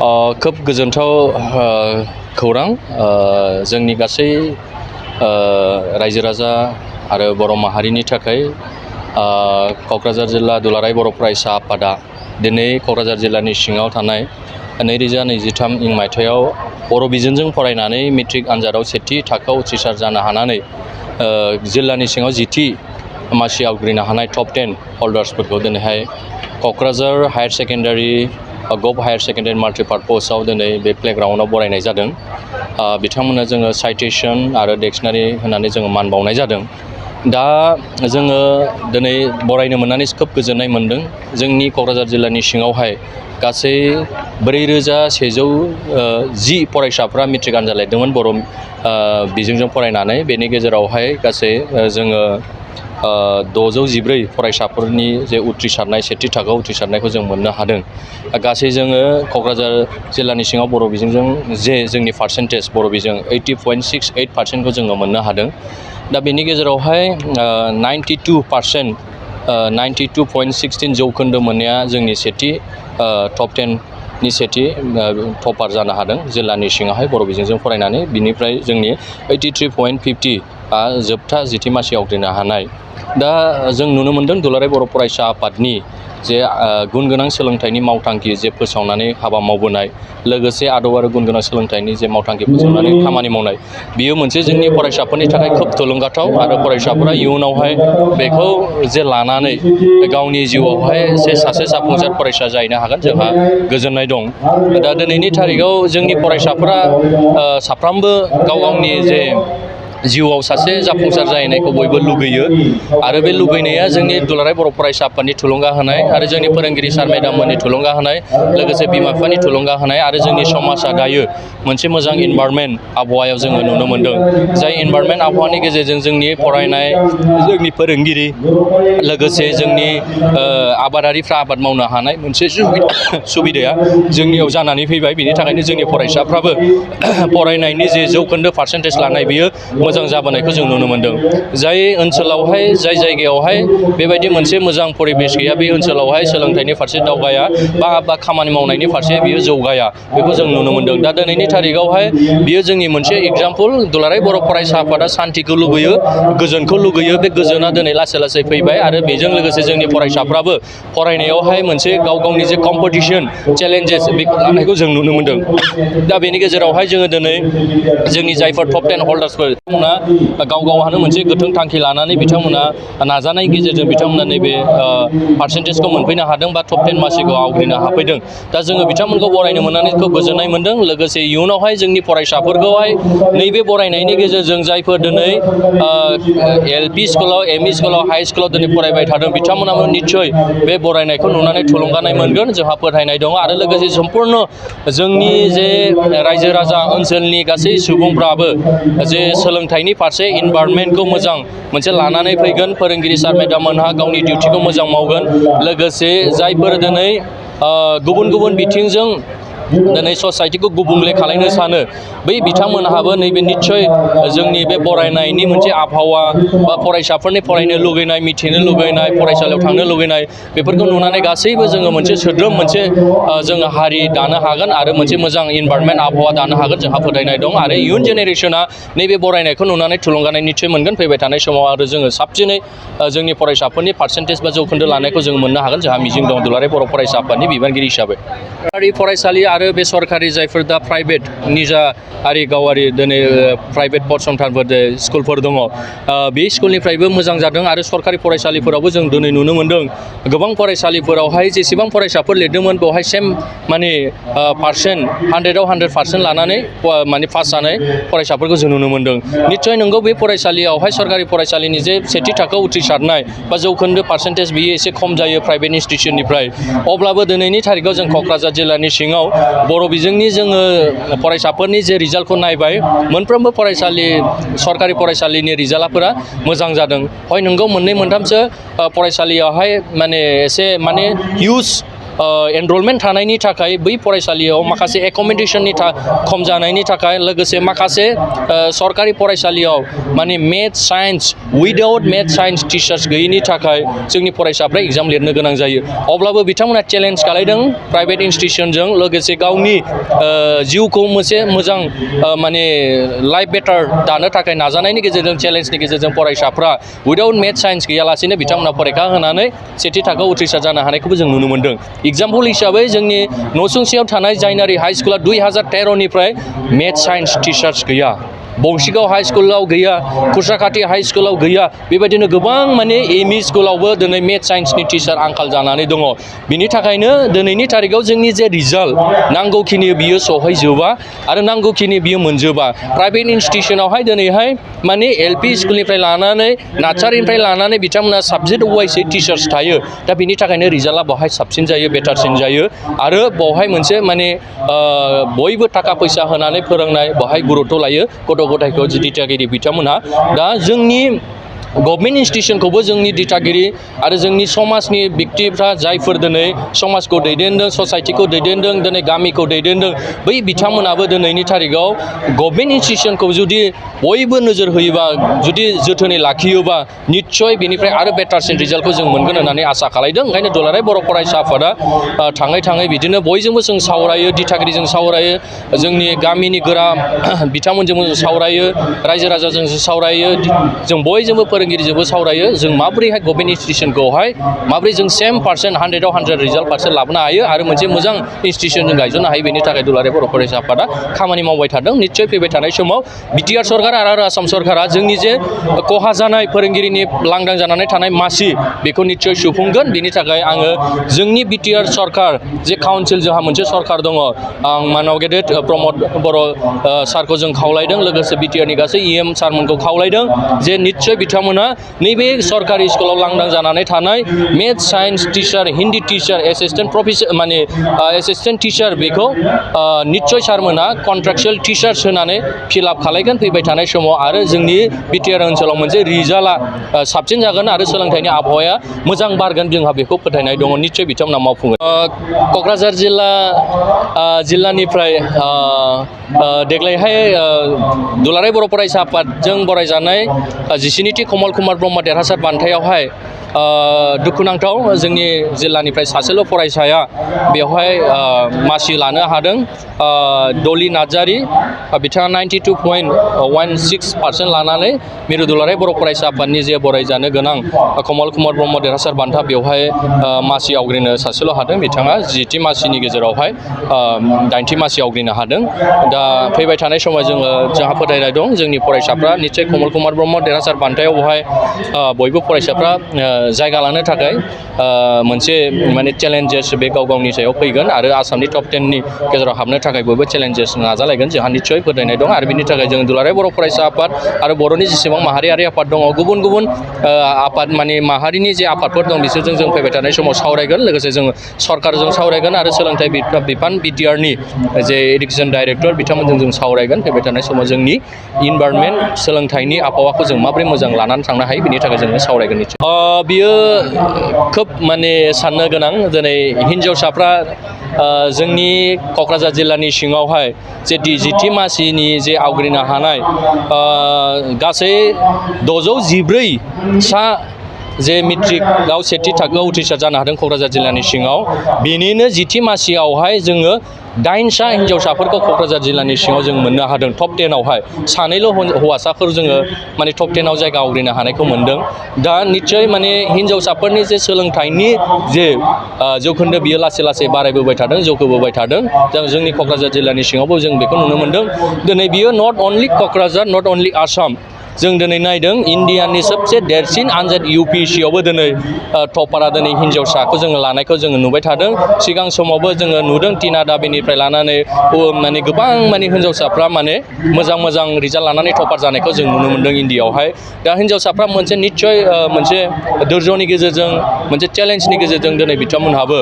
खोब गोजोनथाव खौरां जोंनि गासै रायजो राजा आरो बर' माहारिनि थाखाय क'क्राझार जिल्ला दुलाराय बर' फरायसा आफादा दिनै क'क्राझार जिल्लानि सिङाव थानाय 2023 मायथाइयाव बर' बिजोंजों फरायनानै मेट्रिक आनजादाव सेथि थाखोआव उथ्रिसार जानो हानानै जिल्लानि सिङाव जिथि मासि आवग्रिनो हानाय टप 10 हल्डार्सफोरखौ दिनैहाय Kokrajhar higher secondary गभ higher secondary माल्टिपार्पसाव दिनै बे प्लेग्राउन्डआव बरायनाय जादों। बिथांमोननो जोङो साइटेसन आरो डिक्सनारि होनानै जोङो मान बावनाय जादों। दा जोङो दिनै बरायनो मोननानै खोब गोजोननाय मोन्दों। जोंनि क'क्राझार जिल्लानि सिङावहाय गासै 4110 फरायसाफ्रा मेट्रिक आनजाद लिरदोंमोन बर' बिजोंजों फरायनानै। बेनि गेजेरावहाय गासै जोङो 614 फरायसाफोरनि जे उथ्रिसारनाय सेथि थाखोआव उथ्रिसारनायखौ जों मोननो हादों। गासै जोङो क'क्राझार जिल्लानि सिङाव बर' बिजोंजों जे जोंनि पार्सेन्टेज बर' बिजों 80.68% जोङो मोननो हादों। दा बेनि गेजेरावहाय 92.16 जौखोन्दो मोननाया जोंनि सेथि टप 10 नि सेथि टपार जानो हादों जिल्लानि सिङावहाय बर' बिजोंजों फरायनानै। बिनिफ्राय जोंनि 83.50 जोबथा जिथि मासि आवग्रिनो हानाय। दा जों नुनो मोन्दों दुलाराय बर' फरायसा आफादनि जे गुन गोनां सोलोंथाइनि मावथांखि जे फोसावनानै हाबा मावबोनाय, लोगोसे आदब आरो गुन गोनां सोलोंथाइनि जे मावथांखि फोसावनानै खामानि मावनाय, बियो मोनसे जोंनि फरायसाफोरनि थाखाय खोब थुलुंगाथाव आरो फरायसाफोरा इयुनावहाय बेखौ जे लानानै गावनि जिउआवहाय सासे जाफुंसार फरायसा जाहैनो हागोन जोंहा गोजोननाय दं। दा दिनैनि थारिखआव जोंनि फरायसाफोरा साफ्रोमबो गाव गावनि जे जिउआव सासे जाफुंसार जाहैनायखौ बयबो लुगैयो आरो बे लुगैनाया जोंनि दुलाराय बर' फरायसा आफादनि थुलुंगा होनाय आरो जोंनि फोरोंगिरि सार मेडाममोननि थुलुंगा होनाय, लोगोसे बिमा बिफानि थुलुंगा होनाय आरो जोंनि समाजा दायो मोनसे मोजां इनभाइरनमेन्ट आबहावायाव जोङो नुनो मोन्दों। जाय इनभाइरनमेन्ट आबहावानि गेजेरजों जोंनि फरायनाय, जोंनि फोरोंगिरि, लोगोसे जोंनि आबादारिफ्रा आबाद मावनो हानाय मोनसे सुबिदाया जोंनियाव जानानै फैबाय। बिनि थाखायनो जोंनि फरायसाफ्राबो फरायनायनि जे जौखोन्दो पार्सेन्टेज लानाय बियो मोजां जाबोनायखौ जों नुनो मोन्दों। जाय ओनसोलावहाय जाय जायगायावहाय बेबायदि मोनसे मोजां परिबेस गैया, बे ओनसोलावहाय सोलोंथाइनि फारसे दावगाया बा खामानि मावनायनि फारसे बियो जौगाया, बेखौ जों नुनो मोन्दों। दा दिनैनि थारिखआवहाय बियो जोंनि मोनसे एग्जाम्पल। दुलाराय बर' फरायसा आफादा सान्थिखौ लुगैयो, गोजोनखौ लुगैयो। बे गोजोना दिनै लासै लासै फैबाय आरो बेजों लोगोसे जोंनि फरायसाफ्राबो फरायनायावहाय मोनसे गाव गावनि जे कम्पिटिसन चेलेन्जेस बेखौ लानायखौ जों नुनो मोन्दों। दा बेनि गेजेरावहाय जोङो दिनै जोंनि जायफोर टप 10 हल्डार्सफोर, बिथांमोना गाव गावहानो मोनसे गोथों थांखि लानानै बिथांमोना नाजानायनि गेजेरजों बिथांमोना नैबे पार्सेन्टेजखौ मोनफैनो हादों बा टप 10 मासिखौ आवग्रिनो हाफैदों। दा जोङो बिथांमोनखौ बरायनो मोननानै खोब गोजोननाय मोन्दों। लोगोसे इयुनावहाय जोंनि फरायसाफोरखौहाय नैबे बरायनायनि गेजेरजों जायफोर दिनै LP स्कुलाव, ME स्कुलाव, हाइ स्कुलाव दिनै फरायबाय थादों, बिथांमोनाबो निस्सय बे बरायनायखौ नुनानै थुलुंगानाय मोनगोन, जोंहा फोथायनाय दङ। आरो लोगोसे सम्पुर्ण जोंनि जे रायजो राजा ओनसोलनि गासै सुबुंफ्राबो जे सोलोंथाइनि फारसे इनभाइरनमेन्टखौ मोजां मोनसे लानानै फैगोन। फोरोंगिरि सार मेडाम मोनहा गावनि डिउटिखौ मोजां मावगोन। लोगोसे जायफोर दिनै गुबुन गुबुन बिथिंजों दिनै ससाइटिखौ गुबुंले खालामनो सानो, बै बिथांमोनहाबो नैबे निस्सय जोंनि बे बरायनायनि मोनसे आबहावा बा फरायसाफोरनि फरायनो लुगैनाय, मिथिनो लुगैनाय, फरायसालियाव थांनो लुगैनाय, बेफोरखौ नुनानै गासैबो जोङो मोनसे सोद्रोम मोनसे जोङो हारि दानो हागोन आरो मोनसे मोजां इनभाइरनमेन्ट आबहावा दानो हागोन, जोंहा फोथायनाय दं। आरो इयुन जेनेरेसना नैबे बरायनायखौ नुनानै थुलुंगानाय निस्सय मोनगोन। फैबाय थानाय समाव आरो जोङो साबसिनै जोंनि फरायसाफोरनि पार्सेन्टेज बा जौखोन्दो लानायखौ जों मोननो हागोन, जोंहा मिजिं दं दुलाराय बर' फरायसा आफादनि बिबानगिरि हिसाबै। सरकारि फरायसालि आरो बे सरकारि जायफोर दा प्राइभेट निजाआरि गावारि दिनै प्राइभेट फसंथानफोर स्कुलफोर दङ, बे स्कुलनिफ्रायबो मोजां जादों। आरो सरकारि फरायसालिफोरावबो जों दिनै नुनो मोन्दों गोबां फरायसालिफोरावहाय जेसेबां फरायसाफोर लिरदोंमोन बेवहाय सेम माने 100%आव 100% लानानै माने पास जानाय फरायसाफोरखौ जों नुनो मोन्दों। निस्सय नंगौ, बे फरायसालियावहाय सरकारि फरायसालिनि जे सेथि थाखोआव उथ्रिसारनाय बा जौखोन्दो पार्सेन्टेज बियो एसे खम जायो प्राइभेट इनस्टिटिउसननिफ्राय। अब्लाबो दिनैनि थारिखआव जों क'क्राझार जिल्लानि सिङाव बर' बिजोंनि जोङो फरायसाफोरनि जे रिजाल्टखौ नायबाय, मोनफ्रोमबो सरकारि फरायसालिनि रिजाल्टफोरा मोजां जादों। हय नंगौ, मोननै मोनथामसो फरायसालियावहाय माने एसे माने हिउज एनरलमेन्ट थानायनि थाखाय बै फरायसालियाव माखासे एकोमोडेसननि खम जानायनि थाखाय लोगोसे माखासे सरकारि फरायसालियाव माने maths science without maths science teachers गैयिनि थाखाय जोंनि फरायसाफ्रा एग्जाम लिरनो गोनां जायो अब्लाबो बिथांमोना चेलेन्ज खालायदों प्राइभेट इन्स्टिटिउसनजों लोगोसे गावनि जिउखौ मोनसे मोजां माने लाइफ बेटार दानो थाखाय नाजानायनि गेजेरजों चेलेन्जनि गेजेरजों फरायसाफ्रा उइदाउट मेथ्स साइन्स गैयालासेनो बिथांमोना फरिखा होनानै सेथि थाखोआव उथ्रिसार जानो हानायखौबो जों नुनो मोन्दों एग्जाम्पल हिसाबै जोंनि नसुंसेयाव थानाय जायनारि हाइ स्कुला 2013निफ्राय मेथ्स साइन्स टिचार्स गैया बंसिगाव हाई स्कुलाव गैया खुस्राखाथि हाई स्कुलाव गैया बेबायदिनो गोबां माने एमइ स्कुलावबो दिनै मेथ्स साइन्सनि टिचार आंखाल जानानै दङ बिनि थाखायनो दिनैनि थारिखआव जोंनि जे रिजाल्ट नांगौखिनि बियो सहैजोबा आरो नांगौखिनि बियो मोनजोबा प्राइभेट इन्स्टिटिउसनावहाय दिनैहाय माने एलपि स्कुलनिफ्राय लानानै नार्सारिनिफ्राय लानानै बिथांमोना साबजेक्ट वाइसै टिचार्स थायो दा बिनि थाखायनो रिजाल्टआ बेवहाय साबसिन जायो बेटारसिन जायो आरो बेवहाय मोनसे माने बयबो थाखा फैसा होनानै फोरोंनाय बेवहाय गुरुत्व लायो गथ' गथायखौ दिथागिरि बिथांमोनहा दा जोंनि गभर्नमेन्ट इन्स्टिटिउसनखौबो जोंनि दिथागिरि आरो जोंनि समाजनि व्यक्तिफ्रा जायफोर दिनै समाजखौ दैदेनदों ससाइटिखौ दैदेनदों दिनै गामिखौ दैदेनदों बै बिथांमोनाबो दिनैनि थारिखआव गभर्नमेन्ट इन्स्टिटिउसनखौ जुदि बयबो नोजोर होयोबा जुदि जोथोनै लाखियोबा निस्सय बेनिफ्राय आरो बेटारसिन रिजाल्टखौ जों मोनगोन होननानै आसा खालायदों ओंखायनो दुलाराय बर' फरायसा आफादा थाङै थाङै बिदिनो बयजोंबो जों सावरायो दिथागिरिजों सावरायो जोंनि गामिनि गोरा बिथांमोनजोंबो जों सावरायो रायजो राजाजों सावरायो जों बयजोंबो फोरोंगिरिजोंबो सावरायो जों माबोरैहाय गभर्नमेन्ट इन्स्टिटिउसनखौहाय माबोरै जों सेम पार्सेन्ट 100आव 100 रिजाल्ट पार्सेन्ट लाबोनो हायो आरो मोनसे मोजां इन्स्टिटिउसन जों गायसननो हायो बेनि थाखाय दुलाराय बर' फरायसा आफादा खामानि मावबाय थादों निस्सय फैबाय थानाय समाव बिटिआर सरकार आरो आसाम सरकारा जोंनि जे खहा जानाय फोरोंगिरिनि लांदां जानानै थानाय मासि बेखौ निस्सय सुफुंगोन बिनि थाखाय आङो जोंनि बिटिआर सरकार जे काउन्सिल जोंहा मोनसे सरकार दङ आं मानव गेदेर प्रमद बर' सारखौ जों खावलायदों लोगोसे बिटिआरनि गासै इएम सारमोनखौ खावलायदों जे निस्सय बिथांमोना नैबे सरकारि स्कुलाव लांदां जानानै थानाय maths science teacher Hindi teacher assistant professor माने एसिस्टेन्ट टिचार बेखौ निस्सय सारमोना कन्ट्राक्चुयेल टिचार्स होनानै फिलआप खालायगोन फैबाय थानाय समाव आरो जोंनि बिटिआर ओनसोलाव मोनसे रिजाल्टआ साबसिन जागोन आरो सोलोंथाइनि आबहावाया मोजां बारगोन जोंहा बेखौ फोथायनाय दङ निस्सय बिथांमोना मावफुंगोन क'क्राझार जिल्लानिफ्राय देग्लायहाय दुलाराय बर' फरायसा आफादजों बरायजानाय 17थि कमल कुमार ब्रह्म देरहासार बान्थायावहाय दुखुनांथाव जोंनि जिल्लानिफ्राय सासेल' फरायसाया बेवहाय मासि लानो हादों डलि नार्जारी बिथाङा 92.16% लानानै मिरु दुलाराय बर' फरायसा आफादनि जे बरायजानो गोनां कमल कुमार ब्रह्म देरहासार बान्था बेवहाय मासि आवग्रिनो सासेल' हादों बिथाङा 10थि मासिनि गेजेरावहाय 8थि मासि आवग्रिनो हादों दा फैबाय थानाय समाव जोंहा फोथायनाय दं जोंनि फरायसाफ्रा निस्सय कमल कुमार ब्रह्म देरहासार बान्थायाव बेवहाय बयबो फरायसाफ्रा जायगा लानो थाखाय मोनसे माने चेलेन्जेस बे गाव गावनि सायाव फैगोन आरो आसामनि टप 10नि गेजेराव हाबनो थाखाय बयबो चेलेन्जेस नाजालायगोन जोंहा निस्सय फोथायनाय दं आरो बिनि थाखाय जों दुलाराय बर' फरायसा आफाद आरो बर'नि जेसेबां माहारियारि आफाद दङ गुबुन गुबुन आफाद माने माहारिनि जे आफादफोर दं बिसोरजों जों फैबाय थानाय समाव सावरायगोन लोगोसे जों सरकारजों सावरायगोन आरो सोलोंथाइ बिफान बिटिआरनि जे एडुकेसन डाइरेक्टर बिथांमोनजों जों सावरायगोन फैबाय थानाय समाव जोंनि इनभाइरनमेन्ट सोलोंथाइनि आबहावाखौ जों माबोरै मोजां लानानै थांनो हायो बिनि थाखाय जोङो सावरायगोन निस्सय बियो खोब माने साननो गोनां दिनै हिन्जावसाफ्रा जोंनि क'क्राझार जिल्लानि सिङावहाय जे 10थि मासिनि जे आवग्रिनो हानाय गासै 614 सा जे मेट्रिकआव सेथि थाखोआव उथ्रिसार जानो हादों क'क्राझार जिल्लानि सिङाव बेनिनो 10थि मासियावहाय जोङो 9सा हिन्जावसाफोरखौ क'क्राझार जिल्लानि सिङाव जों मोननो हादों टप 10आवहाय सानैल' हौवासाफोर जोङो माने टप 10आव जायगा आवग्रिनो हानायखौ मोन्दों दा निस्सय माने हिन्जावसाफोरनि जे सोलोंथाइनि जे जौखोन्दो बियो लासै लासै बारायबोबाय थादों जौखोबोबाय थादों जोंनि क'क्राझार जिल्लानि सिङावबो जों बेखौ नुनो मोन्दों दिनै बियो not only Kokrajhar not only Assam जों दिनै नायदों इण्डियानि सबसे देरसिन आनजाद UPSCआवबो दिनै टपारा दिनै हिन्जावसाखौ जोङो लानायखौ जोङो नुबाय थादों सिगां समावबो जोङो नुदों टिना दाबिनिफ्राय लानानै माने गोबां माने हिन्जावसाफ्रा माने मोजां रिजाल्ट लानानै टपार जानायखौ जों नुनो मोन्दों इण्डियाआवहाय दा हिन्जावसाफ्रा मोनसे निस्सय मोनसे धैर्यनि गेजेरजों मोनसे चेलेन्जनि गेजेरजों दिनै बिथांमोनहाबो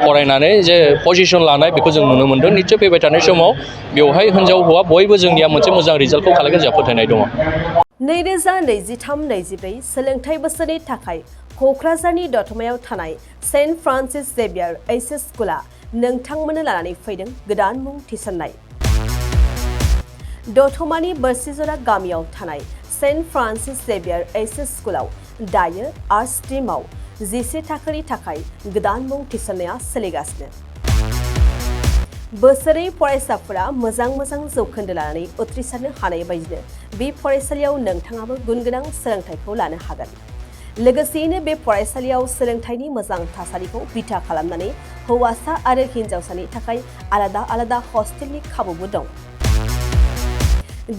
फरायनानै जे पजिसन लानाय बेखौ जों नुनो मोन्दों निस्सय फैबाय थानाय समाव बेवहाय हिन्जाव हौवा बयबो जोंनिया मोनसे मोजां रिजाल्टखौ खालामगोन जोंहा फोथायनाय दङ 2023-24 सोलोंथाइ बोसोरनि थाखाय क'क्राझारनि दतमायाव थानाय सेन्ट फ्रान्सिस जेभियार एइचएस स्कुला नोंथांमोननो लानानै फैदों गोदान मुं थिसननाय। दतमानि बोरसिजरा गामियाव थानाय सेन्ट फ्रान्सिस जेभियार एइचएस स्कुलाव दायो आर्ट्स स्ट्रीमाव 11 थाखोनि थाखाय गोदान मुं थिसननाया सोलिगासिनो। बोसोरै फरायसाफोरा मोजां जौखोन्दो लानानै उथ्रिसारनो हानाय बायदिनो बे फरायसालियाव नोंथाङाबो गुनगोनां सोलोंथाइखौ लानो हागोन। लोगोसेयैनो बे फरायसालियाव सोलोंथाइनि मोजां थासारिखौ बिथा खालामनानै हौवासा आरो हिन्जावसानि थाखाय आलादा हस्टेलनि खाबुबो दं।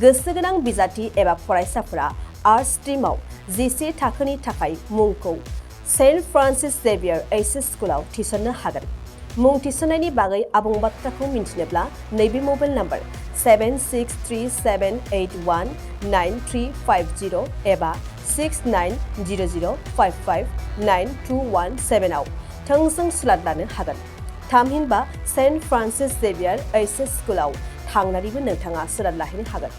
गोसो गोनां बिजाथि एबा फरायसाफोरा आर्ट्स स्ट्रीमाव 11 थाखोनि थाखाय मुंखौ सेन्ट फ्रान्सिस जेभियार एइचएस स्कुलाव थिसननो हागोन। मुं थिसननायनि बागै आबुं बाथ्राखौ मिन्थिनोब्ला नैबे मबाइल नम्बर 7637819350 एबा 6900559217 आव थोंजों सुलाद लानो हागोन। थामहिनबा सेन्ट फ्रान्सिस जेभियार एइचएस स्कुलाव थांनानैबो नोंथाङा सुलाद लाहैनो हागोन।